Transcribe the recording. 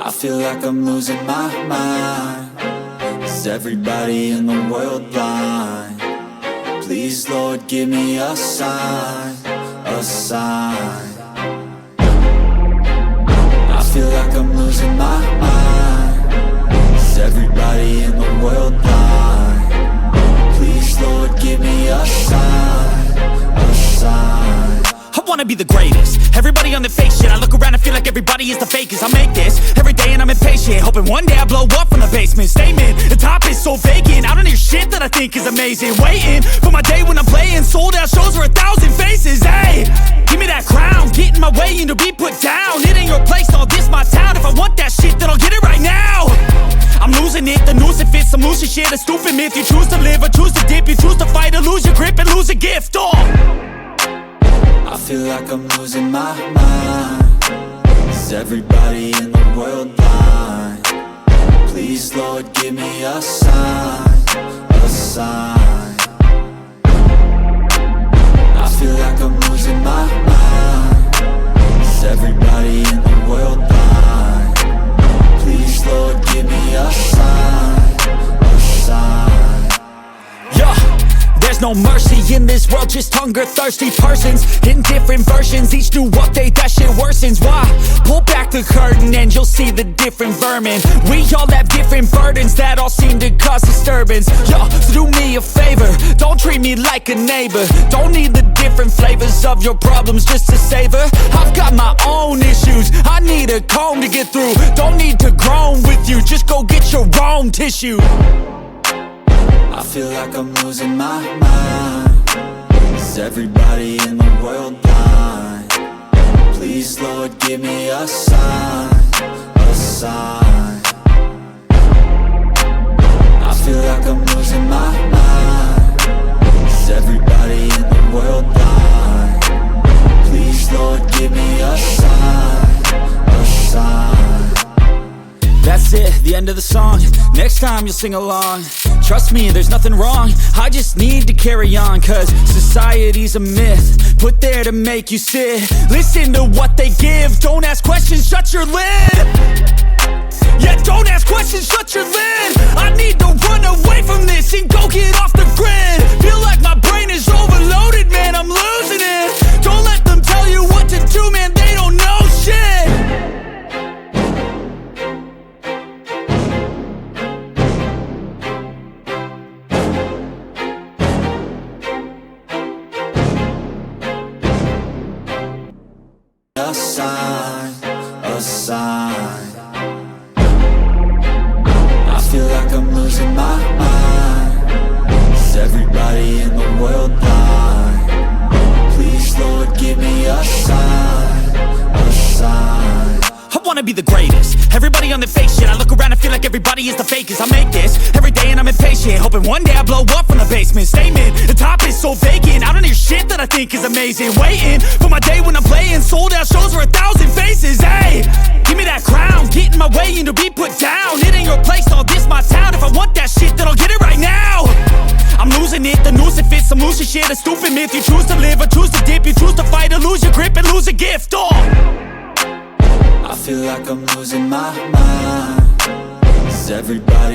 I feel like I'm losing my mind. Is everybody in the world blind? Please, Lord, give me a sign, a sign. I feel like I'm losing my mind. Is everybody in the world blind? Please, Lord, give me a sign, a sign. I wanna be the greatest. Everybody on the fake shit. I look around and feel like everybody is the fakest. I make this every day and I'm impatient, hoping one day I blow up from the basement. Statement, the top is so vacant. I don't hear shit that I think is amazing. Waiting for my day when I'm playing sold out shows for 1,000 faces. Hey, give me that crown, get in my way and to be put down. It ain't your place, all this my town. If I want that shit, then I'll get it right now. I'm losing it, the noose it fits. I'm losing shit, a stupid myth. You choose to live or choose to dip. You choose to fight or lose your grip and lose a gift. I feel like I'm losing my mind. Is everybody in the world blind? Please, Lord, give me a sign, a sign. I feel like I'm losing my mind. Is everybody in the world blind? Please, Lord, give me a sign, a sign. Yeah. There's no mercy in this world, just hunger-thirsty persons in different versions. Each new update, that shit worsens. Why? Pull back the curtain and you'll see the different vermin. We all have different burdens that all seem to cause disturbance. Yo, so do me a favor, don't treat me like a neighbor. Don't need the different flavors of your problems just to savor. I've got my own issues, I need a comb to get through. Don't need to groan with you, just go get your own tissue. I feel like I'm losing my mind. Is everybody in the world blind? Please, Lord, give me a sign, a sign. I feel like I'm losing my mind. Is everybody in the world blind? Please, Lord, give me a sign, a sign. That's it, the end of the song. Next time you'll sing along. Trust me, there's nothing wrong. I just need to carry on, cause society's a myth put there to make you sit. Listen to what they give. Don't ask questions, shut your lid. Yeah, don't ask questions, shut your lid. I need to run away from this and go get off the grid. Feel like my brain is overloaded, man, I'm losing it. Don't let them tell you what to do, man, they don't know shit. A sign, a sign. I feel like I'm losing my mind. Is everybody in the world blind? Please, Lord, give me a sign, a sign. I wanna be the greatest. Everybody on the fake shit. I look around and feel like everybody is the fakest. I make this every day and I'm impatient, hoping one day I blow up from the basement. Statement, the top is so vacant. I don't hear shit that I think is amazing. Waiting for my day when I'm playing sold out shows for 1,000 faces. Hey, give me that crown, get in my way and to be put down. It ain't your place, all this my town. If I want that shit, then I'll get it right now. I'm losing it, the noose it fits. I'm losing shit, a stupid myth. You choose to live or choose to dip. You choose to fight or lose your grip and lose a gift. I feel like I'm losing my mind. Is everybody